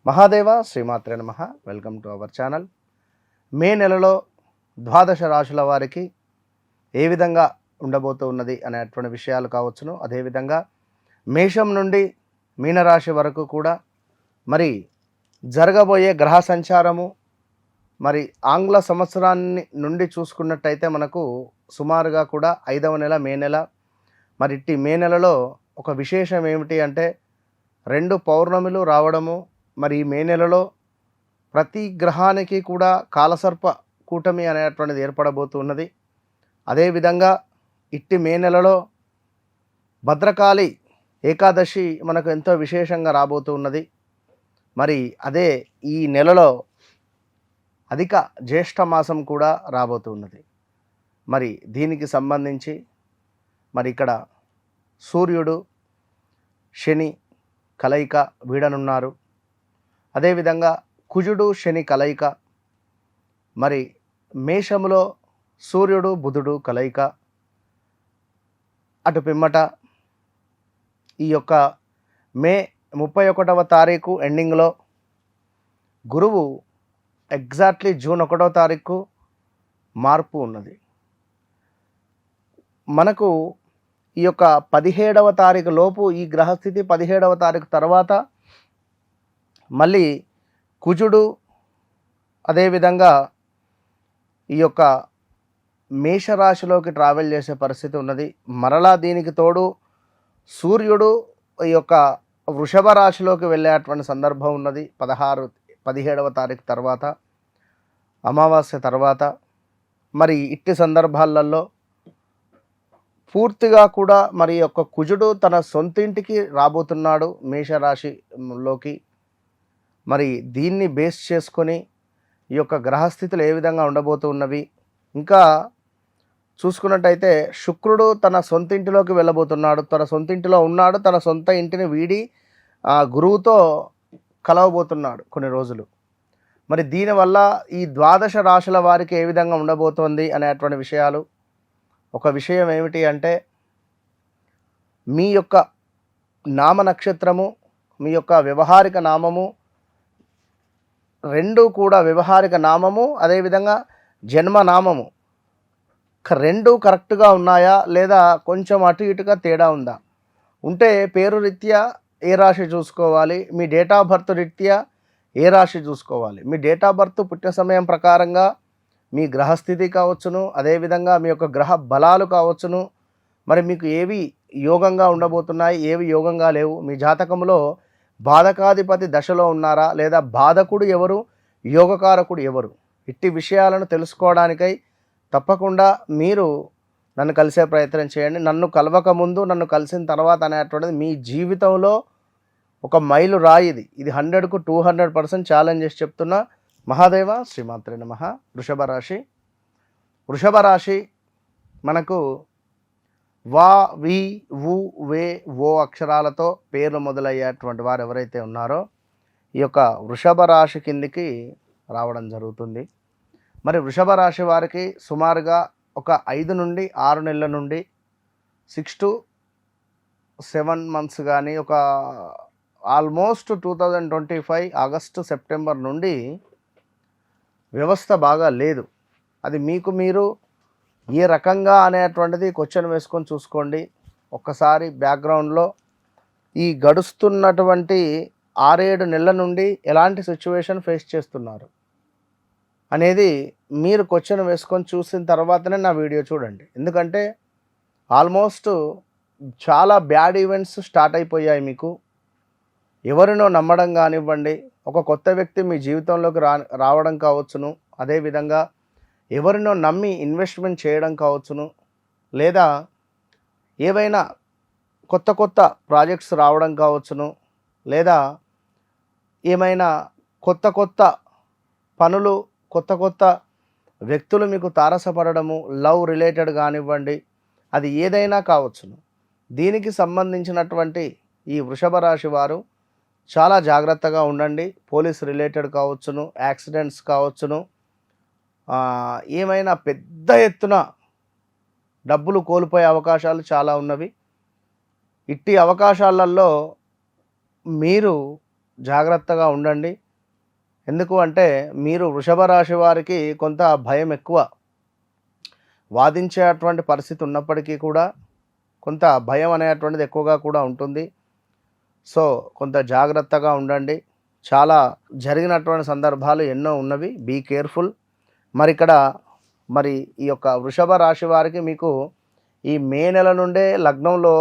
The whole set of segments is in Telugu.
మహాదేవ శ్రీమాత్రే నమః. Welcome to our channel. May నెలలో ద్వాదశ రాశుల వారికి ఏ విధంగా ఉండబోతూ ఉన్నది అనేటువంటి విషయాలు కావచ్చును. అదేవిధంగా మేషం నుండి మీనరాశి వరకు కూడా మరి జరగబోయే గ్రహ సంచారము మరి ఆంగ్ల సంవత్సరాన్ని నుండి చూసుకున్నట్టయితే మనకు సుమారుగా కూడా 5వ నెల మే నెల. మరి ఇట్టి మే నెలలో ఒక విశేషం ఏమిటి అంటే 2 పౌర్ణమిలు రావడము. మరి ఈ మే నెలలో ప్రతి గ్రహానికి కూడా కాలసర్ప కూటమి అనేటువంటిది ఏర్పడబోతున్నది. అదేవిధంగా ఇట్టి మే నెలలో భద్రకాళి ఏకాదశి మనకు ఎంతో విశేషంగా రాబోతూ ఉన్నది. మరి అదే ఈ నెలలో అధిక జ్యేష్ఠ మాసం కూడా రాబోతూ ఉన్నది. మరి దీనికి సంబంధించి మరి ఇక్కడ సూర్యుడు శని కలయిక వీడనున్నారు. అదేవిధంగా కుజుడు శని కలయిక, మరి మేషములో సూర్యుడు బుధుడు కలయిక, అటు పిమ్మట ఈ యొక్క మే 31వ తారీఖు ఎండింగ్లో గురువు ఎగ్జాక్ట్లీ జూన్ 1వ తారీఖు మార్పు ఉన్నది. మనకు ఈ యొక్క 17వ తారీఖు లోపు ఈ గ్రహస్థితి 17వ తారీఖు తర్వాత మళ్ళీ కుజుడు అదేవిధంగా ఈ యొక్క మేషరాశిలోకి ట్రావెల్ చేసే పరిస్థితి ఉన్నది. మరలా దీనికి తోడు సూర్యుడు ఈ యొక్క వృషభ రాశిలోకి వెళ్ళేటువంటి సందర్భం ఉన్నది 17వ తారీఖు తర్వాత, అమావాస్య తర్వాత. మరి ఇట్టి సందర్భాలలో పూర్తిగా కూడా మరి యొక్క కుజుడు తన సొంతింటికి రాబోతున్నాడు మేషరాశిలోకి. మరి దీన్ని బేస్ చేసుకొని ఈ యొక్క గ్రహస్థితులు ఏ విధంగా ఉండబోతూ ఉన్నవి, ఇంకా చూసుకున్నట్టయితే శుక్రుడు తన సొంతింటిలోకి వెళ్ళబోతున్నాడు. తన సొంతింటిలో ఉన్నాడు, తన సొంత ఇంటిని వీడి గురువుతో కలవబోతున్నాడు కొన్ని రోజులు. మరి దీనివల్ల ఈ ద్వాదశ రాశుల వారికి ఏ విధంగా ఉండబోతోంది అనేటువంటి విషయాలు. ఒక విషయం ఏమిటి అంటే మీ యొక్క నామ నక్షత్రము, మీ యొక్క వ్యవహారిక నామము రెండు కూడా, వ్యవహారిక నామము అదేవిధంగా జన్మనామము రెండు కరెక్ట్గా ఉన్నాయా లేదా కొంచెం అటు ఇటుగా తేడా ఉందా, ఉంటే పేరు రీత్యా ఏ రాశి చూసుకోవాలి, మీ డేట్ ఆఫ్ బర్త్ రీత్యా ఏ రాశి చూసుకోవాలి. మీ డేట్ ఆఫ్ బర్త్ పుట్టిన సమయం ప్రకారంగా మీ గ్రహస్థితి కావచ్చును, అదేవిధంగా మీ యొక్క గ్రహ బలాలు కావచ్చును. మరి మీకు ఏవి యోగంగా ఉండబోతున్నాయి, ఏవి యోగంగా లేవు, మీ జాతకంలో బాధకాధిపతి దశలో ఉన్నారా లేదా బాధకుడు ఎవరు, యోగకారకుడు ఎవరు, ఇట్టి విషయాలను తెలుసుకోవడానికై తప్పకుండా మీరు నన్ను కలిసే ప్రయత్నం చేయండి. నన్ను కలవక ముందు, నన్ను కలిసిన తర్వాత అనేటువంటిది మీ జీవితంలో ఒక మైలు రాయిది. ఇది 100కు 200% ఛాలెంజ్ చేసి చెప్తున్నా. మహాదేవ శ్రీమాత్రే నమః. వృషభ రాశి. వృషభ రాశి మనకు వా వి వు వే ఓ అక్షరాలతో పేర్లు మొదలయ్యేటువంటి వారు ఎవరైతే ఉన్నారో ఈ యొక్క వృషభ రాశి కిందికి రావడం జరుగుతుంది. మరి వృషభ రాశి వారికి సుమారుగా ఒక 5 నుండి 6 నెలల నుండి 6 to 7 months కానీ ఒక ఆల్మోస్ట్ 2025 ఆగస్టు సెప్టెంబర్ నుండి వ్యవస్థ బాగా లేదు. అది మీకు మీరు ఏ రకంగా అనేటువంటిది క్వశ్చన్ వేసుకొని చూసుకోండి. ఒక్కసారి బ్యాక్గ్రౌండ్లో ఈ గడుస్తున్నటువంటి 6-7 నెలల నుండి ఎలాంటి సిచ్యువేషన్ ఫేస్ చేస్తున్నారు అనేది మీరు క్వశ్చన్ వేసుకొని చూసిన తర్వాతనే నా వీడియో చూడండి. ఎందుకంటే ఆల్మోస్ట్ చాలా బ్యాడ్ ఈవెంట్స్ స్టార్ట్ అయిపోయాయి. మీకు ఎవరినో నమ్మడం కానివ్వండి, ఒక కొత్త వ్యక్తి మీ జీవితంలోకి రావడం కావచ్చును, అదేవిధంగా ఎవరినో నమ్మి ఇన్వెస్ట్మెంట్ చేయడం కావచ్చును, లేదా ఏవైనా కొత్త కొత్త ప్రాజెక్ట్స్ రావడం కావచ్చును, లేదా ఏమైనా కొత్త కొత్త పనులు, కొత్త కొత్త వ్యక్తులు మీకు తారసపడము, లవ్ రిలేటెడ్ కానివ్వండి, అది ఏదైనా కావచ్చును. దీనికి సంబంధించినటువంటి ఈ వృషభ రాశి వారు చాలా జాగ్రత్తగా ఉండండి. పోలీస్ రిలేటెడ్ కావచ్చును, యాక్సిడెంట్స్ కావచ్చును, ఏమైనా పెద్ద ఎత్తున డబ్బులు కోల్పోయే అవకాశాలు చాలా ఉన్నవి. ఇట్టి అవకాశాలలో మీరు జాగ్రత్తగా ఉండండి. ఎందుకు అంటే మీరు వృషభ రాశి వారికి కొంత భయం ఎక్కువ. వాదించేటువంటి పరిస్థితి ఉన్నప్పటికీ కూడా కొంత భయం అనేటువంటిది ఎక్కువగా కూడా ఉంటుంది. సో కొంత జాగ్రత్తగా ఉండండి. చాలా జరిగినటువంటి సందర్భాలు ఎన్నో ఉన్నవి. Be careful. మరి ఇక్కడ మరి ఈ యొక్క వృషభ రాశి వారికి మీకు ఈ మే నెల నుండే లగ్నంలో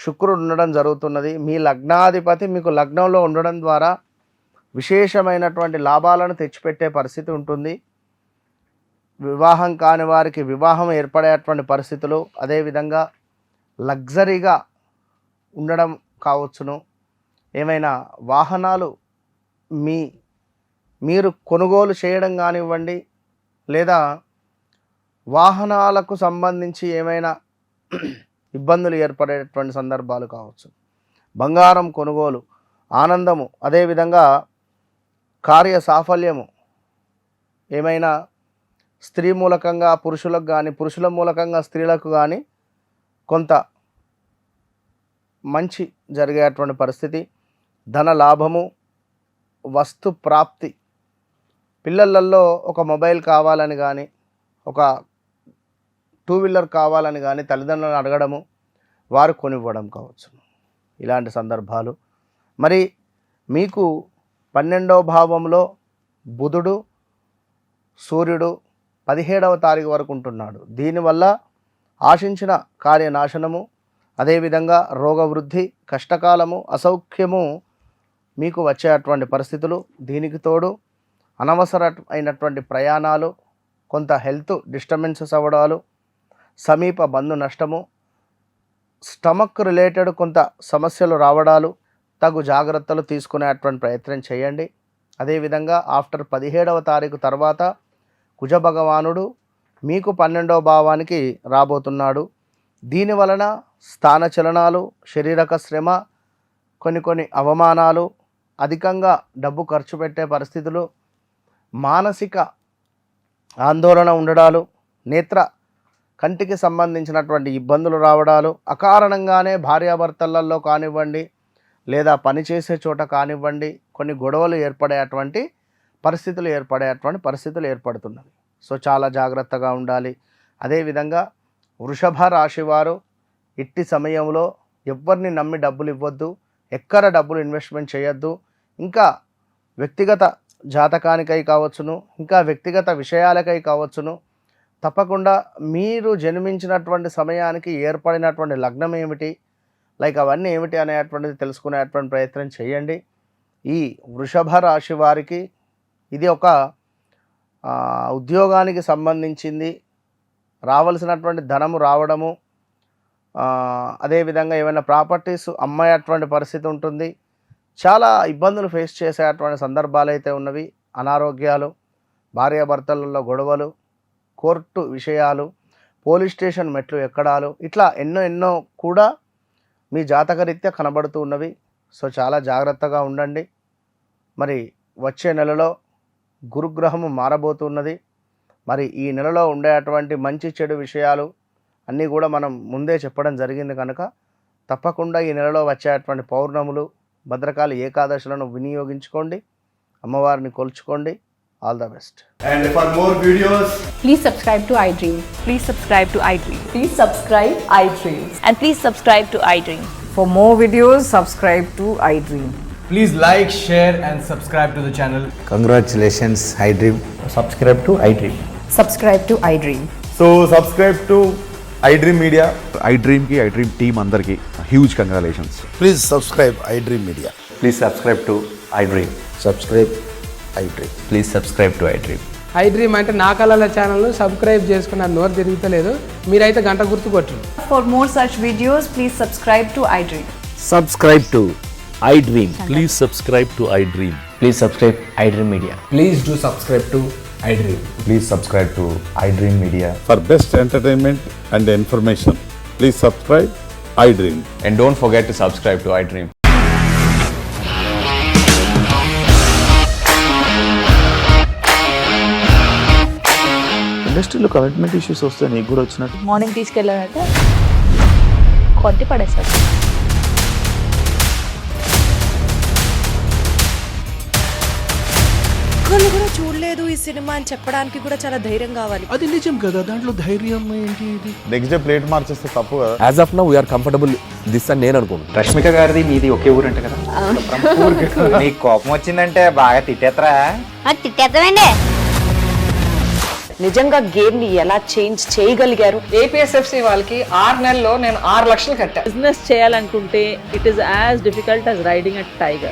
శుక్రుడు ఉండడం జరుగుతున్నది. మీ లగ్నాధిపతి మీకు లగ్నంలో ఉండడం ద్వారా విశేషమైనటువంటి లాభాలను తెచ్చిపెట్టే పరిస్థితి ఉంటుంది. వివాహం కాని వారికి వివాహం ఏర్పడేటువంటి పరిస్థితులు, అదేవిధంగా లగ్జరీగా ఉండడం కావచ్చును. ఏమైనా వాహనాలు మీరు కొనుగోలు చేయడం కానివ్వండి, లేదా వాహనాలకు సంబంధించి ఏమైనా ఇబ్బందులు ఏర్పడేటువంటి సందర్భాలు కావచ్చు. బంగారం కొనుగోలు, ఆనందము, అదేవిధంగా కార్య సాఫల్యము, ఏమైనా స్త్రీ మూలకంగా పురుషులకు కానీ, పురుషుల మూలకంగా స్త్రీలకు కానీ కొంత మంచి జరిగేటువంటి పరిస్థితి, ధన లాభము, వస్తు ప్రాప్తి, పిల్లలలో ఒక మొబైల్ కావాలని కానీ, ఒక 2 వీలర్ కావాలని కానీ తల్లిదండ్రులను అడగడము, వారు కొనివ్వడం కావచ్చు. ఇలాంటి సందర్భాలు. మరి మీకు 12వ భావంలో బుధుడు, సూర్యుడు 17వ తారీఖు వరకు ఉంటున్నాడు. దీనివల్ల ఆశించిన కార్యనాశనము, అదేవిధంగా రోగవృద్ధి, కష్టకాలము, అసౌఖ్యము మీకు వచ్చేటువంటి పరిస్థితులు. దీనికి తోడు అనవసరమైనటువంటి ప్రయాణాలు, కొంత హెల్త్ డిస్టర్బెన్సెస్ అవ్వడాలు, సమీప బంధు నష్టము, స్టమక్ రిలేటెడ్ కొంత సమస్యలు రావడాలు, తగు జాగ్రత్తలు తీసుకునేటువంటి ప్రయత్నం చేయండి. అదేవిధంగా ఆఫ్టర్ 17వ తారీఖు తర్వాత కుజ భగవానుడు మీకు 12వ భావానికి రాబోతున్నాడు. దీనివలన స్థానచలనాలు, శారీరక శ్రమ, కొన్ని అవమానాలు, అధికంగా డబ్బు ఖర్చు పెట్టే పరిస్థితులు, మానసిక ఆందోళన ఉండడాలు, కంటికి సంబంధించినటువంటి ఇబ్బందులు రావడాలు, అకారణంగానే భార్యాభర్తలలో కానివ్వండి, లేదా పనిచేసే చోట కానివ్వండి కొన్ని గొడవలు ఏర్పడేటువంటి పరిస్థితులు ఏర్పడుతున్నవి. సో చాలా జాగ్రత్తగా ఉండాలి. అదేవిధంగా వృషభ రాశి వారు ఇట్టి సమయంలో ఎవరిని నమ్మి డబ్బులు ఇవ్వద్దు, ఎక్కడ డబ్బులు ఇన్వెస్ట్మెంట్ చేయొద్దు. ఇంకా వ్యక్తిగత జాతకానికై కావచ్చును, ఇంకా వ్యక్తిగత విషయాలకై కావచ్చును, తప్పకుండా మీరు జన్మించినటువంటి సమయానికి ఏర్పడినటువంటి లగ్నం ఏమిటి, అవన్నీ ఏమిటి అనేటువంటిది తెలుసుకునేటువంటి ప్రయత్నం చేయండి. ఈ వృషభ రాశి వారికి ఇది ఒక ఉద్యోగానికి సంబంధించింది. రావాల్సినటువంటి ధనము రావడము, అదేవిధంగా ఏమైనా ప్రాపర్టీస్ అమ్మేటువంటి పరిస్థితి ఉంటుంది. చాలా ఇబ్బందులు ఫేస్ చేసేటువంటి సందర్భాలు అయితే ఉన్నవి. అనారోగ్యాలు, భార్యాభర్తలలో గొడవలు, కోర్టు విషయాలు, పోలీస్ స్టేషన్ మెట్లు ఎక్కడాలు, ఇట్లా ఎన్నో కూడా మీ జాతకరీత్యా కనబడుతూ ఉన్నవి. సో చాలా జాగ్రత్తగా ఉండండి. మరి వచ్చే నెలలో గురుగ్రహము మారబోతున్నది. మరి ఈ నెలలో ఉండేటువంటి మంచి చెడు విషయాలు అన్నీ కూడా మనం ముందే చెప్పడం జరిగింది కనుక తప్పకుండా ఈ నెలలో వచ్చేటువంటి పౌర్ణములు, భద్రకాళి ఏకాదశులను వినియోగించుకోండి, అమ్మవారిని కొలుచుకోండి. All the best. And for more videos, please subscribe to iDream. Please subscribe to iDream. Please subscribe iDream. And please subscribe to iDream. For more videos, subscribe to iDream. please like, share and subscribe to the channel. Congratulations, iDream. Subscribe to iDream. Subscribe to iDream. So subscribe to iDream Media. iDream ki iDream team andarki huge congratulations. Please subscribe iDream Media. Please subscribe to iDream. Subscribe iDream. Please subscribe to iDream. iDream అంటే నా కళల ఛానల్ను సబ్స్క్రైబ్ చేసుకున్న నోరు తిరుగుతలేదు, మీరైతే గంట గుర్తు కొట్టండి. For more such videos, please subscribe to iDream. Subscribe to iDream. Please subscribe to iDream. Please subscribe iDream Media. Please do subscribe to iDream. Please subscribe to iDream Media. For best entertainment and information, please subscribe iDream. And don't forget to subscribe to iDream. ఇండస్ట్రీలో కమిట్మెంట్ ఇష్యూస్ వస్తే నీకు కూడా వచ్చినట్టు మార్నింగ్ తీసుకెళ్ళాలంటే కొట్టి పడేస్తారు. ఒక్కళ్ళు కూడా చూడలేదు ఈ సినిమా అని చెప్పడానికి కూడా చాలా ధైర్యం కావాలి. అది నిజం కదా, దాంట్లో ధైర్యం ఏంటి? ఇది నెక్స్ట్ డే ప్లేట్ మార్చేస్తే తప్పు కదా. As of now we're comfortable this అని నేను అనుకుంటున్నాను. రష్మిక గారిది మీది ఒకే ఊరంట కదా. నీకు కోపం వచ్చిందంటే బాగా తిట్టేత్తరా? తిట్టేద్దామండి. నిజంగా గేమ్ ని ఎలా చేంజ్ చేయగలిగారు? ఏపీఎస్ఎఫ్సి వాళ్ళకి 6 నెలల్లో నేను 6 లక్షలు కట్టా. బిజినెస్ చేయాలనుకుంటే it is as difficult as riding a tiger.